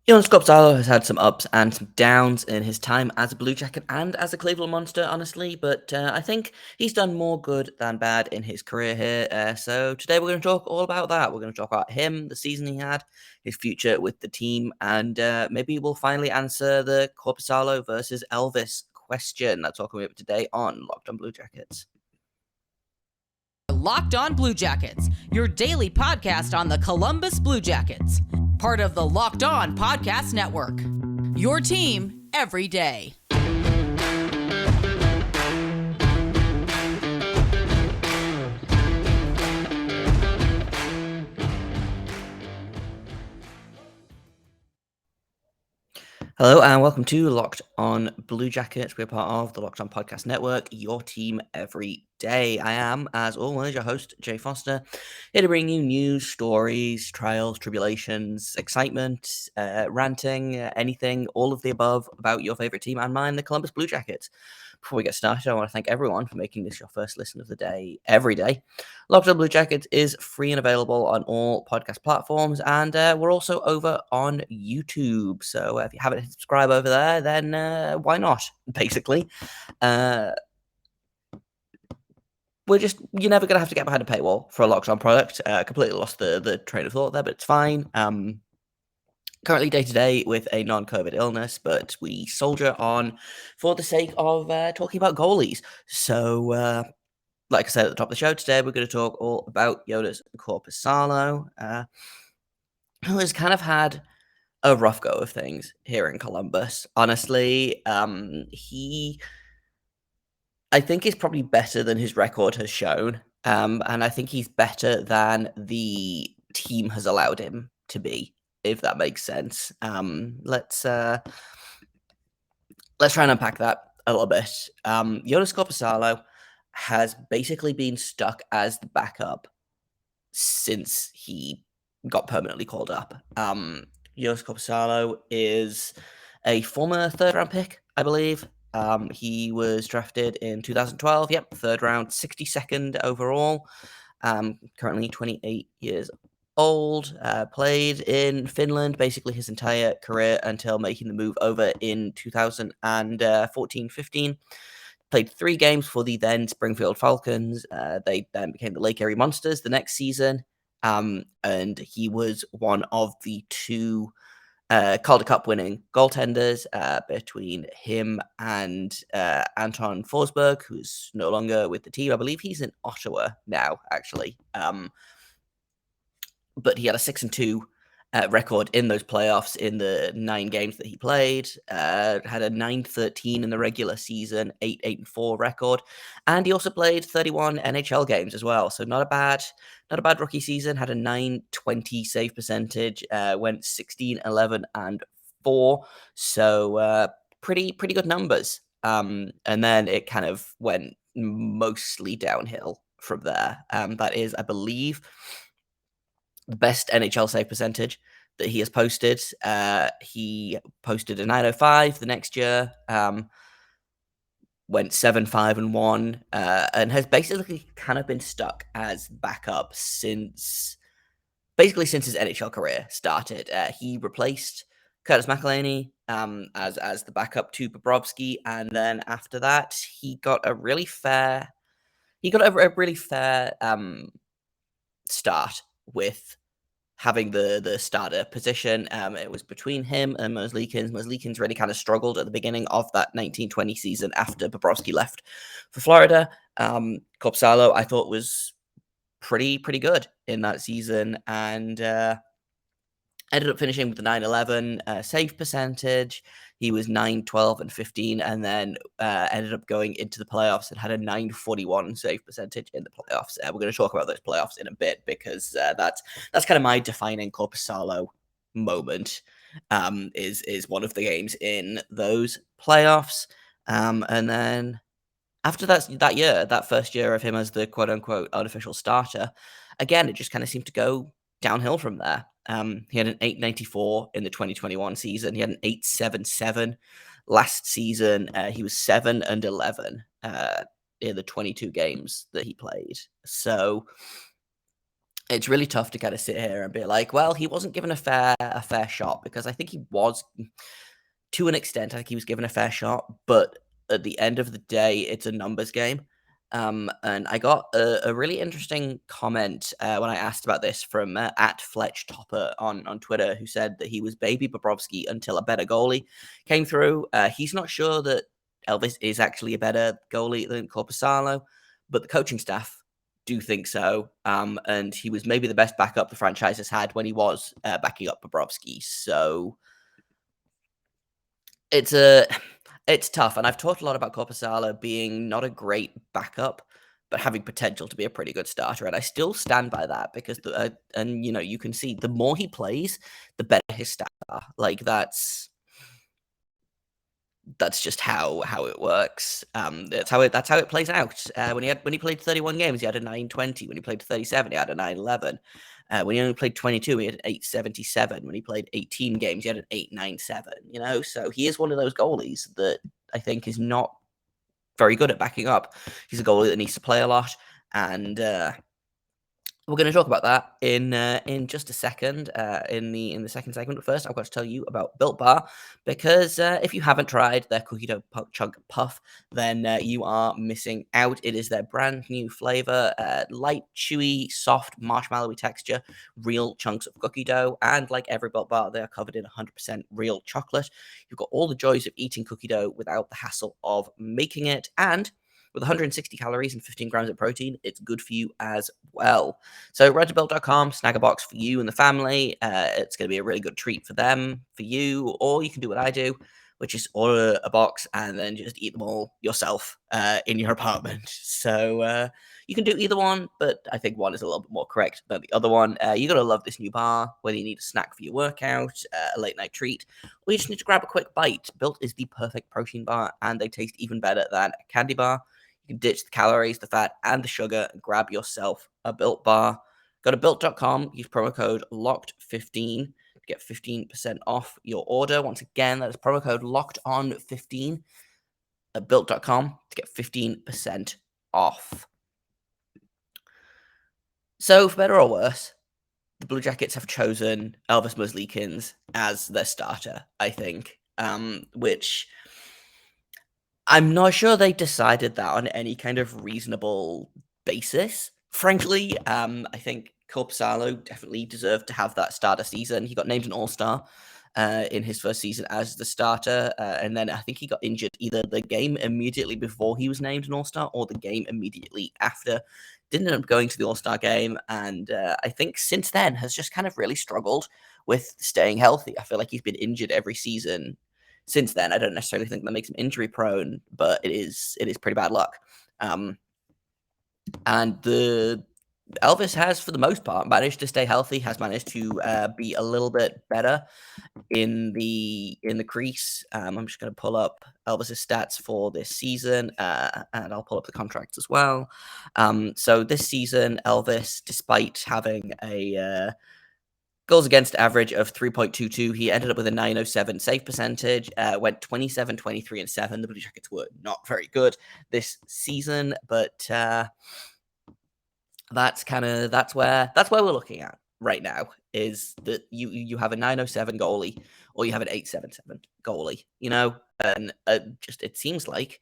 Joonas Korpisalo has had some ups and some downs in his time as a Blue Jacket and as a Cleveland Monster, honestly, but I think he's done more good than bad in his career here. So today we're going to talk all about that. We're going to talk about him, the season he had, his future with the team, and maybe we'll finally answer the Korpisalo versus Elvis question. That's all coming up today on Locked on Blue Jackets. Locked on Blue Jackets, your daily podcast on the Columbus Blue Jackets. Part of the Locked On Podcast Network. Your team every day. Hello and welcome to Locked On Blue Jackets. We're part of the Locked On Podcast Network, your team every day. I am, as always, your host, Jay Foster, here to bring you news, stories, trials, tribulations, excitement, ranting, anything, all of the above about your favorite team and mine, the Columbus Blue Jackets. Before we get started, I want to thank everyone for making this your first listen of the day every day. Locked On Blue Jackets is free and available on all podcast platforms, and we're also over on YouTube. So if you haven't hit subscribe over there, then why not, basically? You're never going to have to get behind a paywall for a Locked On product. Completely lost the train of thought there, but it's fine. Currently day-to-day with a non-COVID illness, but we soldier on for the sake of talking about goalies. So, like I said at the top of the show today, we're going to talk all about Joonas Korpisalo, who has kind of had a rough go of things here in Columbus. Honestly, I think is probably better than his record has shown, and I think he's better than the team has allowed him to be, if that makes sense. Let's try and unpack that a little bit. Joonas Korpisalo has basically been stuck as the backup since he got permanently called up. Joonas Korpisalo is a former third-round pick, I believe. He was drafted in 2012. Yep, third round, 62nd overall. Currently 28 years old. Played in Finland basically his entire career until making the move over in 2014-15. Played 3 games for the then Springfield Falcons. They then became the Lake Erie Monsters the next season. And he was one of the 2 Calder Cup winning goaltenders between him and Anton Forsberg, who's no longer with the team. I believe he's in Ottawa now, actually. But he had a 6-2 record in those playoffs in the 9 games that he played. Had a 9-13 in the regular season, 8-4 record, and he also played 31 NHL games as well. So not a bad rookie season. Had a 920 save percentage. Went 16-11-4. So pretty good numbers. And then it kind of went mostly downhill from there. That is, I believe, the best NHL save percentage that he has posted. He posted a 905 the next year, went 7-5-1, and has basically kind of been stuck as backup since his NHL career started. He replaced Curtis McElhinney as the backup to Bobrovsky, and then after that, he got a really fair start with having the starter position. It was between him and Merzlikins. Merzlikins really kind of struggled at the beginning of that 1920 season after Bobrovsky left for Florida. Korpisalo, I thought, was pretty good in that season, and ended up finishing with the 911 save percentage. He was 9-12-15, and then ended up going into the playoffs and had a 941 save percentage in the playoffs. We're going to talk about those playoffs in a bit because that's kind of my defining Korpisalo moment. Is one of the games in those playoffs, and then after that first year of him as the quote unquote unofficial starter, again it just kind of seemed to go downhill from there. He had an 894 in the 2021 season. He had an 877 last season. He was 7-11 in the 22 games that he played. So it's really tough to kind of sit here and be like, well, he wasn't given a fair shot, because I think he was, to an extent. I think he was given a fair shot, but at the end of the day, it's a numbers game. And I got a really interesting comment when I asked about this from at Fletch Topper on Twitter, who said that he was baby Bobrovsky until a better goalie came through. He's not sure that Elvis is actually a better goalie than Korpisalo, but the coaching staff do think so. And he was maybe the best backup the franchise has had when he was backing up Bobrovsky. So it's tough, and I've talked a lot about Korpisalo being not a great backup, but having potential to be a pretty good starter, and I still stand by that, because you can see the more he plays, the better his stats are. Like, that's just how it works. That's how it plays out. When he played 31 games, he had a 920. When he played 37, he had a 911. When he only played 22, he had an 877. When he played 18 games, he had an 897. So he is one of those goalies that I think is not very good at backing up. He's a goalie that needs to play a lot, and we're going to talk about that in just a second, in the second segment. But first, I've got to tell you about Built Bar, because if you haven't tried their cookie dough chunk puff, then you are missing out. It is their brand new flavor, light, chewy, soft, marshmallowy texture, real chunks of cookie dough, and like every Built Bar, they are covered in 100% real chocolate. You've got all the joys of eating cookie dough without the hassle of making it, and with 160 calories and 15 grams of protein, it's good for you as well. So run to built.com, snag a box for you and the family. It's going to be a really good treat for them, for you, or you can do what I do, which is order a box and then just eat them all yourself in your apartment. So you can do either one, but I think one is a little bit more correct than the other one. You're going to love this new bar, whether you need a snack for your workout, a late night treat, or you just need to grab a quick bite. Built is the perfect protein bar, and they taste even better than a candy bar. You can ditch the calories, the fat, and the sugar, and grab yourself a Built bar. Go to built.com, use promo code LOCKED15 to get 15% off your order. Once again, that is promo code LOCKEDON15 at built.com to get 15% off. So, for better or worse, the Blue Jackets have chosen Elvis Merzlikins as their starter, I think, which I'm not sure they decided that on any kind of reasonable basis. Frankly, I think Korpisalo definitely deserved to have that starter season. He got named an All-Star in his first season as the starter, and then I think he got injured either the game immediately before he was named an All-Star or the game immediately after. Didn't end up going to the All-Star game, and I think since then has just kind of really struggled with staying healthy. I feel like he's been injured every season since then. I don't necessarily think that makes him injury prone, but it is pretty bad luck. And the Elvis has, for the most part, managed to stay healthy, has managed to be a little bit better in the crease. I'm just going to pull up Elvis's stats for this season, and I'll pull up the contracts as well. So this season, Elvis, despite having a goals against average of 3.22. He ended up with a 907 save percentage, went 27, 23, and 7. The Blue Jackets were not very good this season, but that's where we're looking at right now, is that you have a 907 goalie or you have an 877 goalie, and just it seems like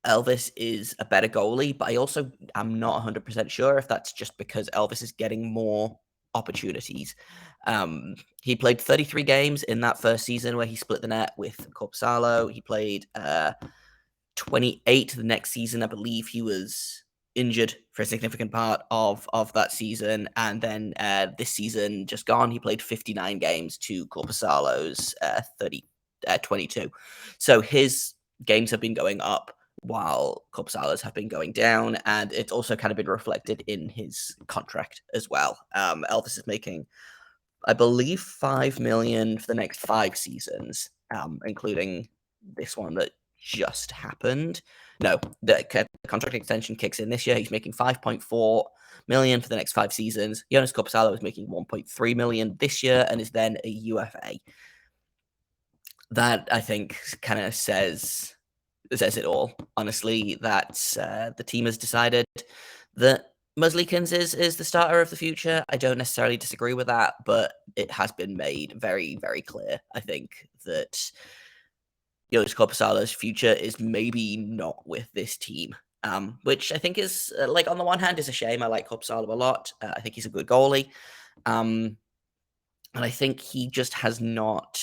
Elvis is a better goalie, but I also am not 100% sure if that's just because Elvis is getting more opportunities. He played 33 games in that first season where he split the net with Korpisalo. He played 28 the next season. I believe he was injured for a significant part of that season. And then this season just gone, he played 59 games to Korpisalo's 22. So his games have been going up while Korpisalo's have been going down, and it's also kind of been reflected in his contract as well. Elvis is making, I believe, $5 million for the next 5 seasons, including this one that just happened. No, the contract extension kicks in this year. He's making $5.4 million for the next 5 seasons. Joonas Korpisalo is making $1.3 million this year and is then a UFA. That, I think, kind of says it all, honestly, that the team has decided that Merzlikins is the starter of the future. I don't necessarily disagree with that, but it has been made very, very clear, I think, that Joonas Korpisalo's future is maybe not with this team. Which I think is, on the one hand, is a shame. I like Korpisalo a lot. I think he's a good goalie. And I think he just has not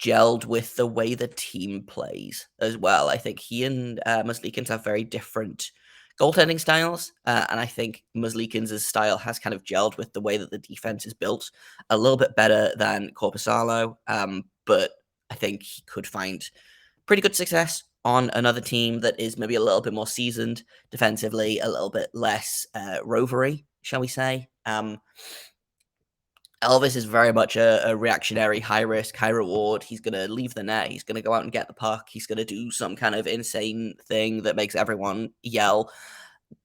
gelled with the way the team plays as well. I think he and Merzlikins have very different goaltending styles, and I think Merzlikins' style has kind of gelled with the way that the defense is built a little bit better than Korpisalo, but I think he could find pretty good success on another team that is maybe a little bit more seasoned defensively, a little bit less rovery, shall we say. Elvis is very much a reactionary, high risk, high reward. He's going to leave the net. He's going to go out and get the puck. He's going to do some kind of insane thing that makes everyone yell.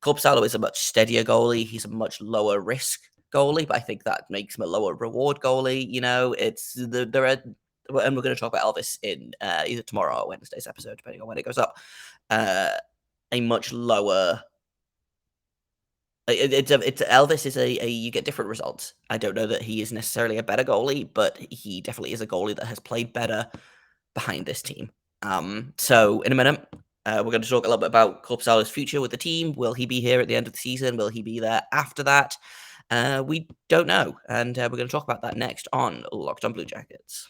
Korpisalo is a much steadier goalie. He's a much lower risk goalie, but I think that makes him a lower reward goalie. There are, and we're going to talk about Elvis in either tomorrow or Wednesday's episode, depending on when it goes up. A much lower. It's Elvis is a you get different results. I don't know that he is necessarily a better goalie, but he definitely is a goalie that has played better behind this team. So in a minute, we're going to talk a little bit about Korpisalo's future with the team. Will he be here at the end of the season? Will he be there after that? We don't know, and we're going to talk about that next on Locked On Blue Jackets.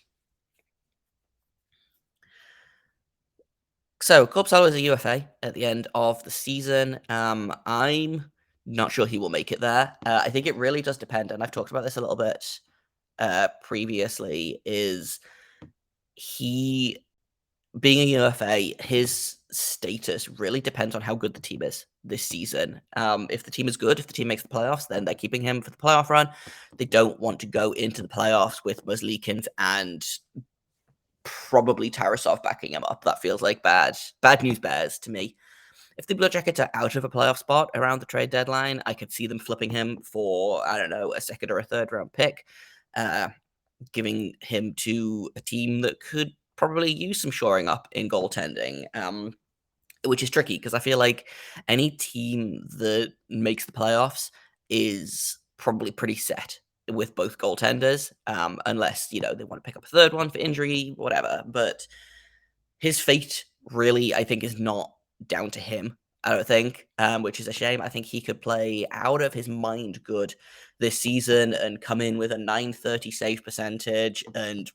So Korpisalo is a UFA at the end of the season. I'm not sure he will make it there. I think it really does depend, and I've talked about this a little bit previously, is he being a UFA, his status really depends on how good the team is this season. If the team is good, if the team makes the playoffs, then they're keeping him for the playoff run. They don't want to go into the playoffs with Merzlikins and probably Tarasov backing him up. That feels like bad news bears to me. If the Blue Jackets are out of a playoff spot around the trade deadline, I could see them flipping him for, I don't know, a second or a third round pick, giving him to a team that could probably use some shoring up in goaltending, which is tricky because I feel like any team that makes the playoffs is probably pretty set with both goaltenders, unless, they want to pick up a third one for injury, whatever. But his fate really, I think, is not down to him, I don't think, which is a shame. I think he could play out of his mind good this season and come in with a .930 save percentage and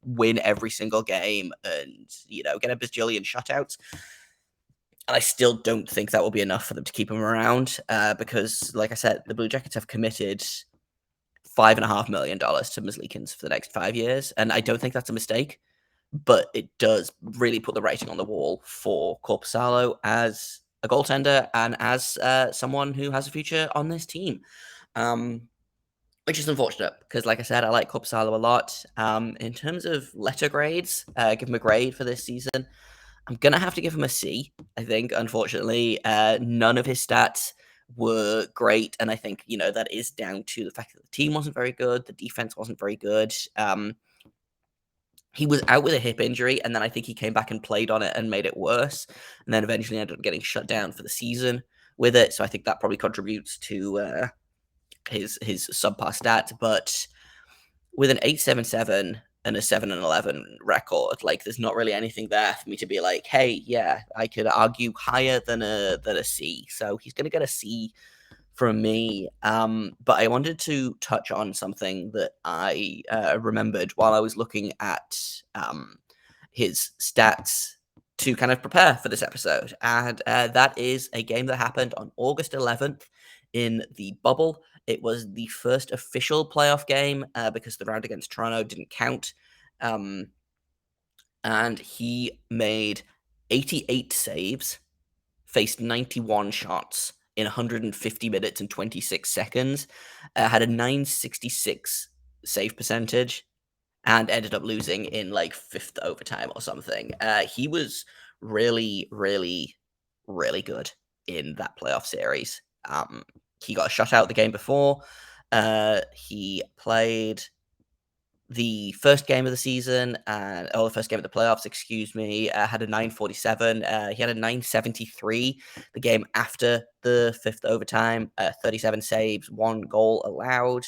win every single game and, get a bazillion shutouts. And I still don't think that will be enough for them to keep him around because, like I said, the Blue Jackets have committed $5.5 million to Merzlikins for the next 5 years, and I don't think that's a mistake. But it does really put the writing on the wall for Korpisalo as a goaltender and as someone who has a future on this team, which is unfortunate because, like I said, I like Korpisalo a lot. In terms of letter grades, give him a grade for this season. I'm going to have to give him a C, I think, unfortunately. None of his stats were great, and I think, that is down to the fact that the team wasn't very good, the defense wasn't very good. He was out with a hip injury, and then I think he came back and played on it and made it worse, and then eventually ended up getting shut down for the season with it. So I think that probably contributes to his subpar stats. But with an 8.77 and a 7-11 record, there's not really anything there for me to be like, hey, yeah, I could argue higher than a C. So he's going to get a C from me, but I wanted to touch on something that I remembered while I was looking at his stats to kind of prepare for this episode, and that is a game that happened on August 11th in the bubble. It was the first official playoff game because the round against Toronto didn't count, and he made 88 saves, faced 91 shots in 150 minutes and 26 seconds, had a .966 save percentage, and ended up losing in fifth overtime or something. He was really, really, really good in that playoff series. He got a shutout the game before. He played the first game of the season, or the first game of the playoffs, excuse me, had a 947. He had a 973 the game after the fifth overtime, 37 saves, 1 goal allowed.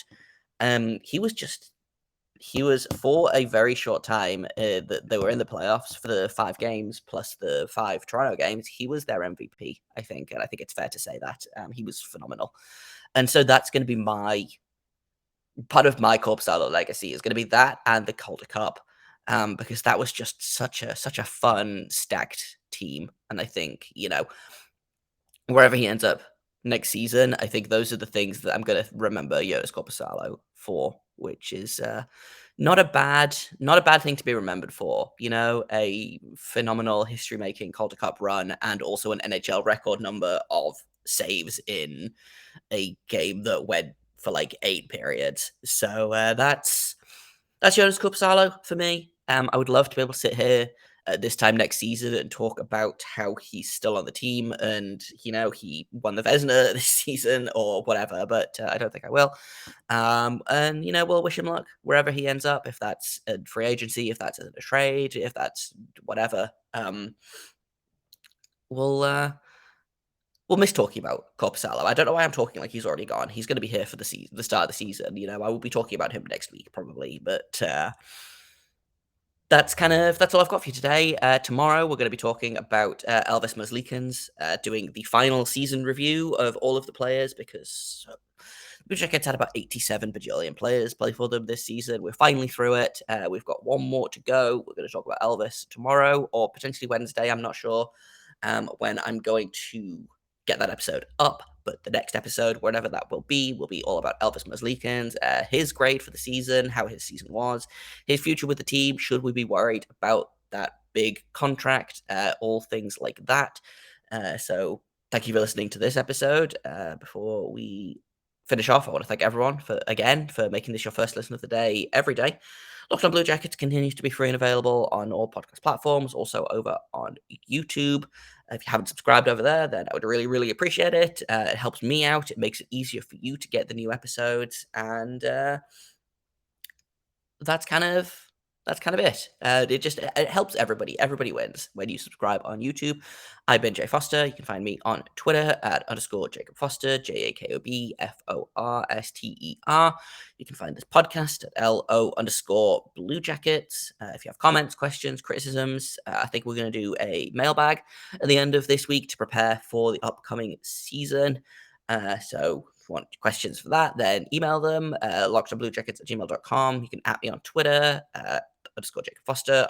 He was for a very short time that they were in the playoffs for the 5 games plus the 5 Toronto games. He was their MVP, I think, and I think it's fair to say that he was phenomenal. And so that's going to be part of my Korpisalo legacy is going to be that and the Calder Cup, because that was just such a fun stacked team. And I think wherever he ends up next season, I think those are the things that I'm going to remember Joonas Korpisalo for, which is not a bad thing to be remembered for. A phenomenal history making Calder Cup run and also an NHL record number of saves in a game that went for like 8 periods. So that's Joonas Korpisalo for me. I would love to be able to sit here this time next season and talk about how he's still on the team and he won the Vezina this season or whatever, but I don't think I will. And we'll wish him luck wherever he ends up, if that's a free agency, if that's a trade, if that's whatever. We'll miss talking about Korpisalo. I don't know why I'm talking like he's already gone. He's going to be here for the start of the season. I will be talking about him next week probably, but that's all I've got for you today. Tomorrow we're going to be talking about Elvis Stats, doing the final season review of all of the players, because Blue Jackets had about 87 bajillion players play for them this season. We're finally through it. We've got one more to go. We're going to talk about Elvis tomorrow or potentially Wednesday. I'm not sure when I'm going to get that episode up, but the next episode, whenever that will be all about Elvis Stats, his grade for the season, how his season was, his future with the team, should we be worried about that big contract, all things like that. So thank you for listening to this episode. Before we finish off, I want to thank everyone for making this your first listen of the day every day. Locked On Blue Jackets continues to be free and available on all podcast platforms, also over on YouTube. If you haven't subscribed over there, then I would really, really appreciate it. It helps me out. It makes it easier for you to get the new episodes, and that's kind of it. It helps everybody. Everybody wins when you subscribe on YouTube. I've been Jay Foster. You can find me on Twitter at _Jacob Foster, JAKOBFORSTER. You can find this podcast at LO_Blue Jackets. If you have comments, questions, criticisms, I think we're going to do a mailbag at the end of this week to prepare for the upcoming season. So if you want questions for that, then email them, lockedonbluejackets@gmail.com. You can @ me on Twitter, _Jacob Foster,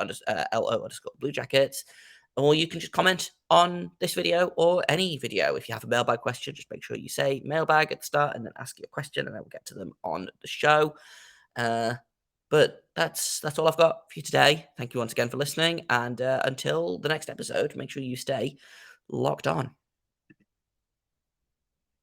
LO_Blue Jackets. Or you can just comment on this video or any video. If you have a mailbag question, just make sure you say mailbag at the start and then ask your question, and I will get to them on the show. But that's all I've got for you today. Thank you once again for listening, and until the next episode, make sure you stay locked on.